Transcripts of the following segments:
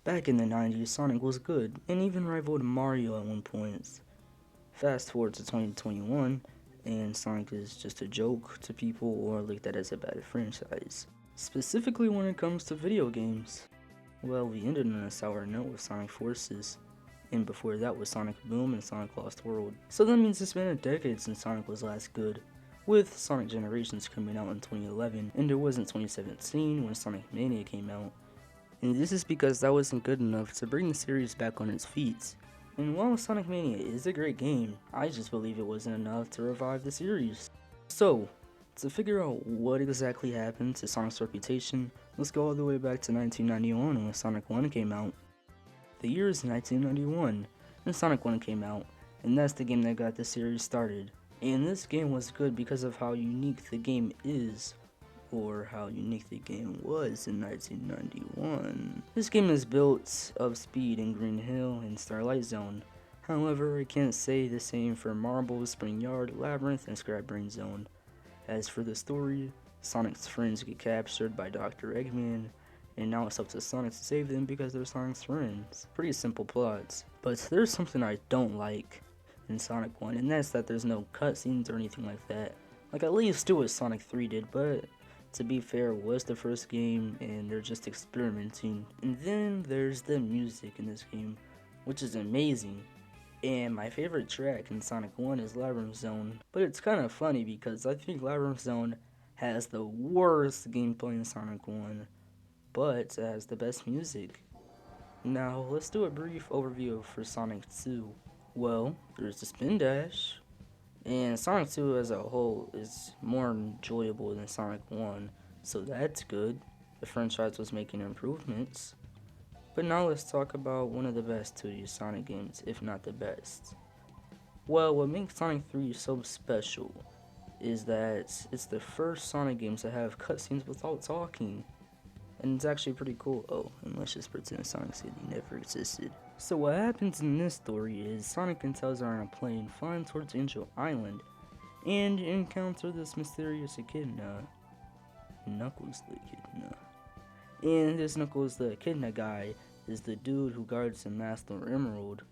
Back in the 90s, Sonic was good, and even rivaled Mario at one point. Fast forward to 2021, and Sonic is just a joke to people or looked at as a bad franchise. Specifically when it comes to video games. Well, we ended on a sour note with Sonic Forces, and before that was Sonic Boom and Sonic Lost World. So that means it's been a decade since Sonic was last good, with Sonic Generations coming out in 2011, and it wasn't 2017 when Sonic Mania came out. And this is because that wasn't good enough to bring the series back on its feet. And while Sonic Mania is a great game, I just believe it wasn't enough to revive the series. So, to figure out what exactly happened to Sonic's reputation, let's go all the way back to 1991 when Sonic 1 came out. The year is 1991, and Sonic 1 came out, and that's the game that got the series started. And this game was good because of how unique the game is, or how unique the game was in 1991. This game is built of speed in Green Hill and Starlight Zone. However, I can't say the same for Marble, Spring Yard, Labyrinth, and Scrap Brain Zone. As for the story, Sonic's friends get captured by Dr. Eggman, and now it's up to Sonic to save them because they're Sonic's friends. Pretty simple plots. But there's something I don't like in Sonic 1, and that's that there's no cutscenes or anything like that. Like, at least do what Sonic 3 did, but to be fair, it was the first game, and they're just experimenting. And then there's the music in this game, which is amazing. And my favorite track in Sonic 1 is Labyrinth Zone. But it's kind of funny because I think Labyrinth Zone has the worst gameplay in Sonic 1, but it has the best music. Now, let's do a brief overview for Sonic 2. Well, there's the Spin Dash, and Sonic 2 as a whole is more enjoyable than Sonic 1, so that's good. The franchise was making improvements. But now let's talk about one of the best 2D Sonic games, if not the best. Well, what makes Sonic 3 so special is that it's the first Sonic game to have cutscenes without talking. And it's actually pretty cool. Oh, and let's just pretend Sonic City never existed. So what happens in this story is Sonic and Tails are on a plane flying towards Angel Island and encounter this mysterious echidna, Knuckles the Echidna. And this Knuckles the Echidna guy is the dude who guards the Master Emerald,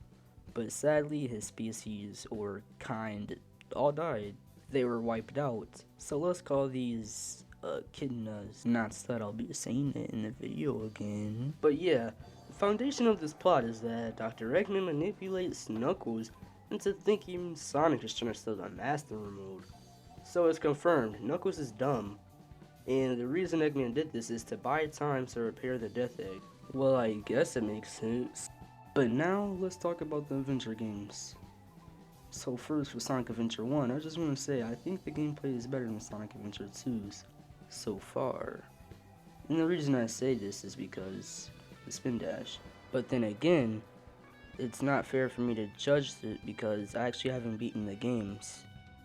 but sadly his species or kind all died. They were wiped out. So let's call these echidnas, not that I'll be saying it in the video again. But yeah, the foundation of this plot is that Dr. Eggman manipulates Knuckles into thinking Sonic is trying to steal the Master Emerald. So it's confirmed, Knuckles is dumb. And the reason Eggman did this is to buy time to repair the Death Egg. Well, I guess it makes sense. But now, let's talk about the adventure games. So first, for Sonic Adventure 1, I just want to say I think the gameplay is better than Sonic Adventure 2's so far. And the reason I say this is because the Spin Dash. But then again, it's not fair for me to judge it because I actually haven't beaten the games.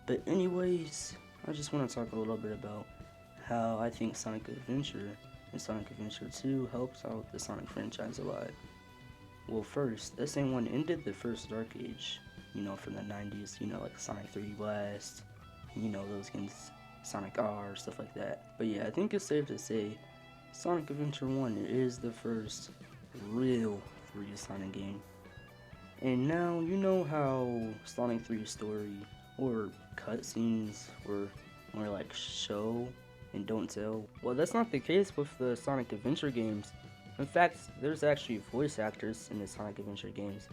But anyways, I just want to talk a little bit about how I think Sonic Adventure and Sonic Adventure 2 helps out the Sonic franchise a lot. Well, first, SA1 ended the first Dark Age, from the 90s, like Sonic 3D Blast, those games, Sonic R, stuff like that. But yeah, I think it's safe to say Sonic Adventure 1 is the first real 3D Sonic game. And now, you know how Sonic 3 story or cutscenes were more like show and don't tell? Well, that's not the case with the Sonic Adventure games. In fact, there's actually voice actors in the Sonic Adventure games.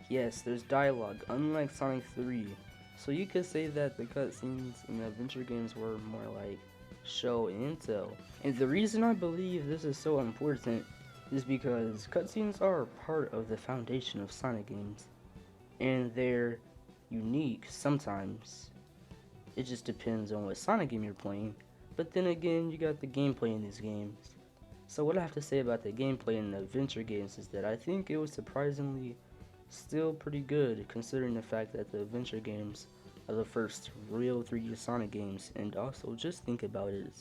Yes, there's dialogue, unlike Sonic 3. So you could say that the cutscenes in the adventure games were more like show and tell. And the reason I believe this is so important is because cutscenes are part of the foundation of Sonic games. And they're unique sometimes. It just depends on what Sonic game you're playing. But then again, you got the gameplay in these games. So what I have to say about the gameplay in the adventure games is that I think it was surprisingly still pretty good, considering the fact that the adventure games are the first real 3D Sonic games. And also, just think about it,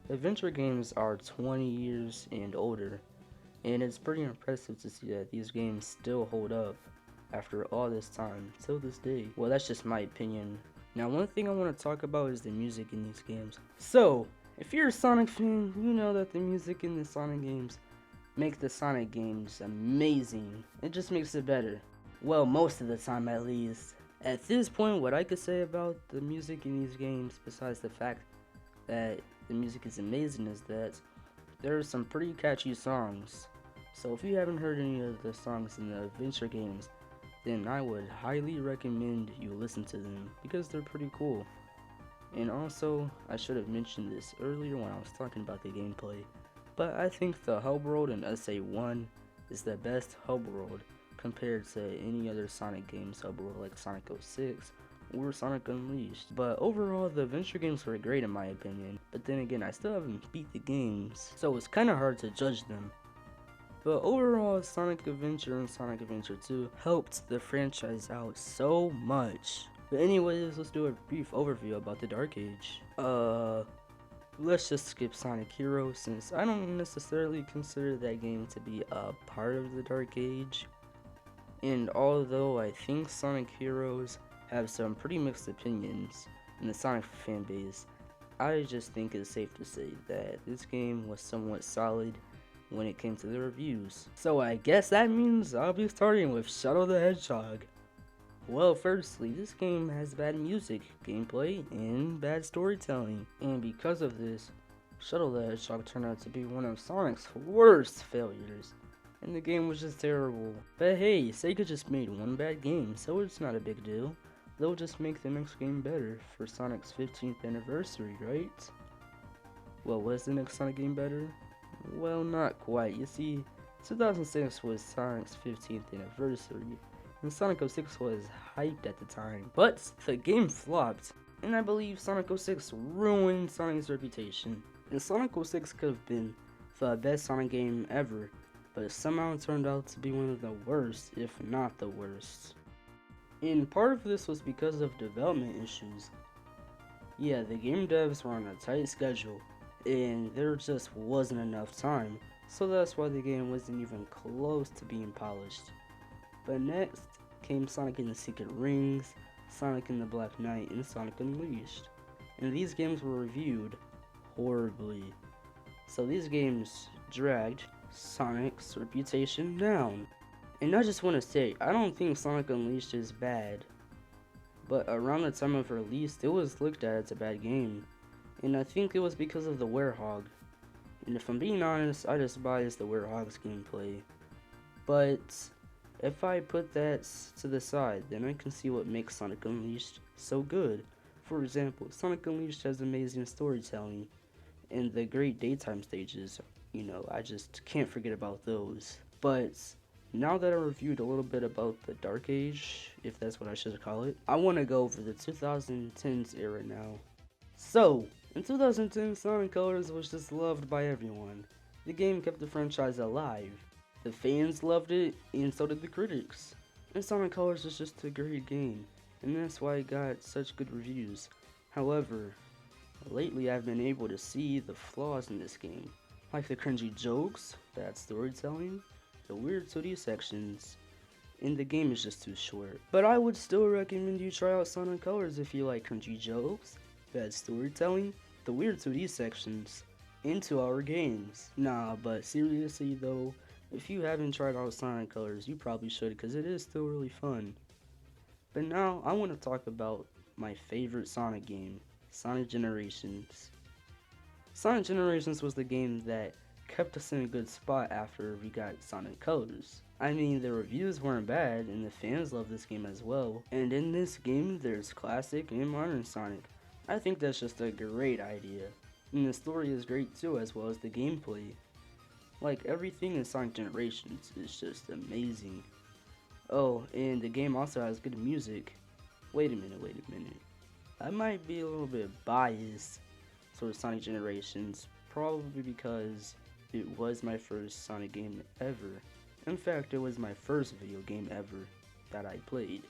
adventure games are 20 years and older, and it's pretty impressive to see that these games still hold up after all this time, till this day. Well, that's just my opinion. Now, one thing I want to talk about is the music in these games. So, if you're a Sonic fan, you know that the music in the Sonic games make the Sonic games amazing. It just makes it better. Well, most of the time at least. At this point, what I could say about the music in these games, besides the fact that the music is amazing, is that there are some pretty catchy songs. So if you haven't heard any of the songs in the adventure games, then I would highly recommend you listen to them because they're pretty cool. And also, I should have mentioned this earlier when I was talking about the gameplay, but I think the hub world in SA1 is the best hub world compared to any other Sonic games hub world like Sonic 06 or Sonic Unleashed. But overall, the adventure games were great in my opinion, but then again, I still haven't beat the games, so it's kinda hard to judge them. But overall, Sonic Adventure and Sonic Adventure 2 helped the franchise out so much. But anyways, let's do a brief overview about the Dark Age. Let's just skip Sonic Heroes since I don't necessarily consider that game to be a part of the Dark Age. And although I think Sonic Heroes have some pretty mixed opinions in the Sonic fanbase, I just think it's safe to say that this game was somewhat solid when it came to the reviews. So I guess that means I'll be starting with Shadow the Hedgehog. Well, firstly, this game has bad music, gameplay, and bad storytelling. And because of this, Shadow the Hedgehog turned out to be one of Sonic's worst failures. And the game was just terrible. But hey, Sega just made one bad game, so it's not a big deal. They'll just make the next game better for Sonic's 15th anniversary, right? Well, was the next Sonic game better? Well, not quite. You see, 2006 was Sonic's 15th anniversary, and Sonic 06 was hyped at the time. But the game flopped, and I believe Sonic 06 ruined Sonic's reputation. And Sonic 06 could have been the best Sonic game ever, but somehow it turned out to be one of the worst, if not the worst. And part of this was because of development issues. Yeah, the game devs were on a tight schedule, and there just wasn't enough time, so that's why the game wasn't even close to being polished. But next came Sonic and the Secret Rings, Sonic and the Black Knight, and Sonic Unleashed. And these games were reviewed horribly. So these games dragged Sonic's reputation down. And I just want to say, I don't think Sonic Unleashed is bad, but around the time of release, it was looked at as a bad game. And I think it was because of the Hedgehog. And if I'm being honest, I despise the Hedgehog's gameplay. But if I put that to the side, then I can see what makes Sonic Unleashed so good. For example, Sonic Unleashed has amazing storytelling, and the great daytime stages, I just can't forget about those. But now that I reviewed a little bit about the Dark Age, if that's what I should call it, I want to go over the 2010s era now. So, in 2010, Sonic Colors was just loved by everyone. The game kept the franchise alive. The fans loved it, and so did the critics. And Sonic Colors was just a great game, and that's why it got such good reviews. However, lately I've been able to see the flaws in this game, like the cringy jokes, bad storytelling, the weird 2D sections, and the game is just too short. But I would still recommend you try out Sonic Colors if you like cringy jokes, bad storytelling, the weird 2D sections, and 2-hour games. Nah, but seriously though, if you haven't tried out Sonic Colors, you probably should, because it is still really fun. But now, I want to talk about my favorite Sonic game, Sonic Generations. Sonic Generations was the game that kept us in a good spot after we got Sonic Colors. I mean, the reviews weren't bad, and the fans love this game as well. And in this game, there's classic and modern Sonic. I think that's just a great idea. And the story is great too, as well as the gameplay. Like, everything in Sonic Generations is just amazing. Oh, and the game also has good music. Wait a minute. I might be a little bit biased towards Sonic Generations, probably because it was my first Sonic game ever. In fact, it was my first video game ever that I played.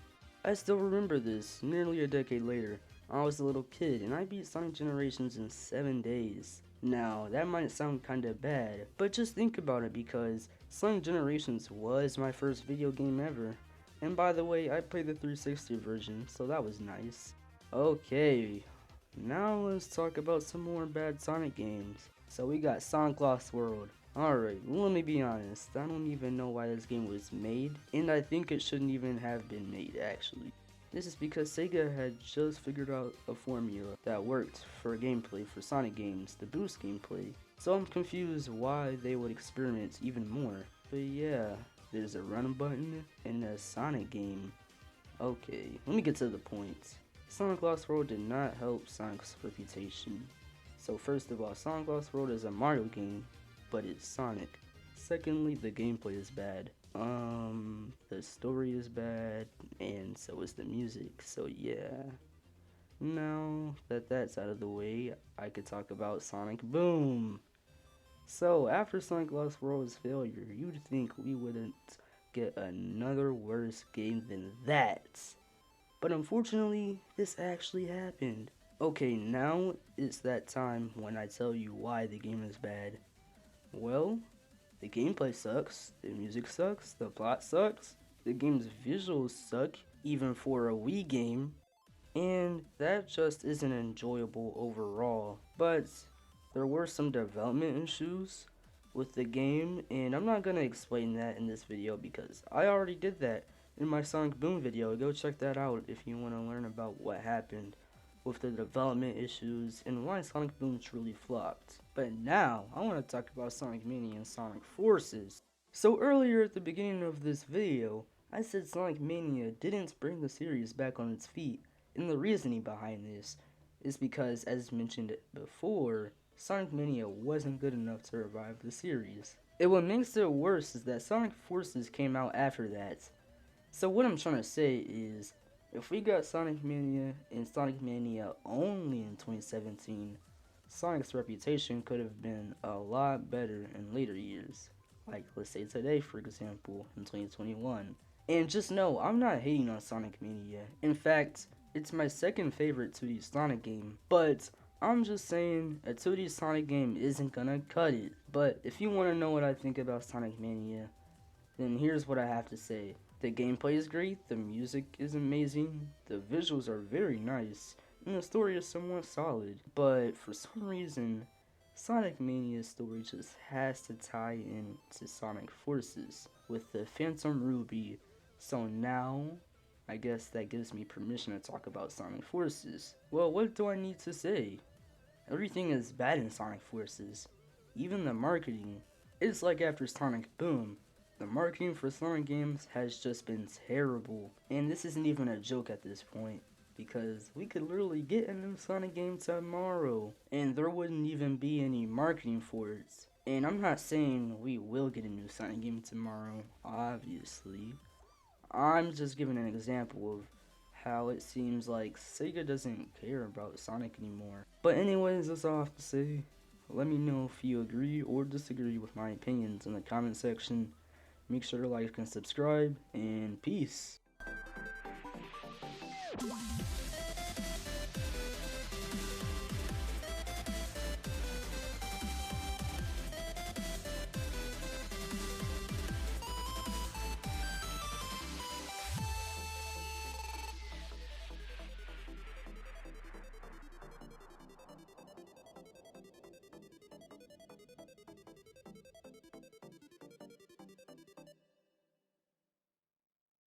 I still remember this, nearly a decade later. I was a little kid, and I beat Sonic Generations in 7 days. Now, that might sound kinda bad, but just think about it, because Sonic Generations was my first video game ever. And by the way, I played the 360 version, so that was nice. Okay, now let's talk about some more bad Sonic games. So we got Sonic Lost World. Alright, let me be honest, I don't even know why this game was made, and I think it shouldn't even have been made actually. This is because Sega had just figured out a formula that worked for gameplay for Sonic games to boost gameplay, so I'm confused why they would experiment even more. But yeah, there's a run button in a Sonic game. Okay, let me get to the point. Sonic Lost World did not help Sonic's reputation. So first of all, Sonic Lost World is a Mario game, but it's Sonic. Secondly, the gameplay is bad. The story is bad, and so is the music, so yeah. Now that that's out of the way, I could talk about Sonic Boom. So, after Sonic Lost World's failure, you'd think we wouldn't get another worse game than that. But unfortunately, this actually happened. Okay, now it's that time when I tell you why the game is bad. Well, the gameplay sucks, the music sucks, the plot sucks, the game's visuals suck, even for a Wii game, and that just isn't enjoyable overall. But there were some development issues with the game, and I'm not gonna explain that in this video because I already did that in my Sonic Boom video. Go check that out if you want to learn about what happened with the development issues and why Sonic Boom truly flopped. But now, I want to talk about Sonic Mania and Sonic Forces. So earlier at the beginning of this video, I said Sonic Mania didn't bring the series back on its feet, and the reasoning behind this is because, as mentioned before, Sonic Mania wasn't good enough to revive the series. And what makes it worse is that Sonic Forces came out after that. So what I'm trying to say is, if we got Sonic Mania and Sonic Mania only in 2017, Sonic's reputation could have been a lot better in later years. Like, let's say today, for example, in 2021. And just know, I'm not hating on Sonic Mania. In fact, it's my second favorite 2D Sonic game. But I'm just saying, a 2D Sonic game isn't gonna cut it. But if you want to know what I think about Sonic Mania, then here's what I have to say. The gameplay is great, the music is amazing, the visuals are very nice, and the story is somewhat solid. But for some reason, Sonic Mania's story just has to tie in to Sonic Forces with the Phantom Ruby. So now, I guess that gives me permission to talk about Sonic Forces. Well, what do I need to say? Everything is bad in Sonic Forces. Even the marketing. It's like after Sonic Boom. The marketing for Sonic games has just been terrible. And this isn't even a joke at this point, because we could literally get a new Sonic game tomorrow, and there wouldn't even be any marketing for it. And I'm not saying we will get a new Sonic game tomorrow, obviously. I'm just giving an example of how it seems like Sega doesn't care about Sonic anymore. But anyways, that's all I have to say. Let me know if you agree or disagree with my opinions in the comment section. Make sure to like and subscribe, and peace.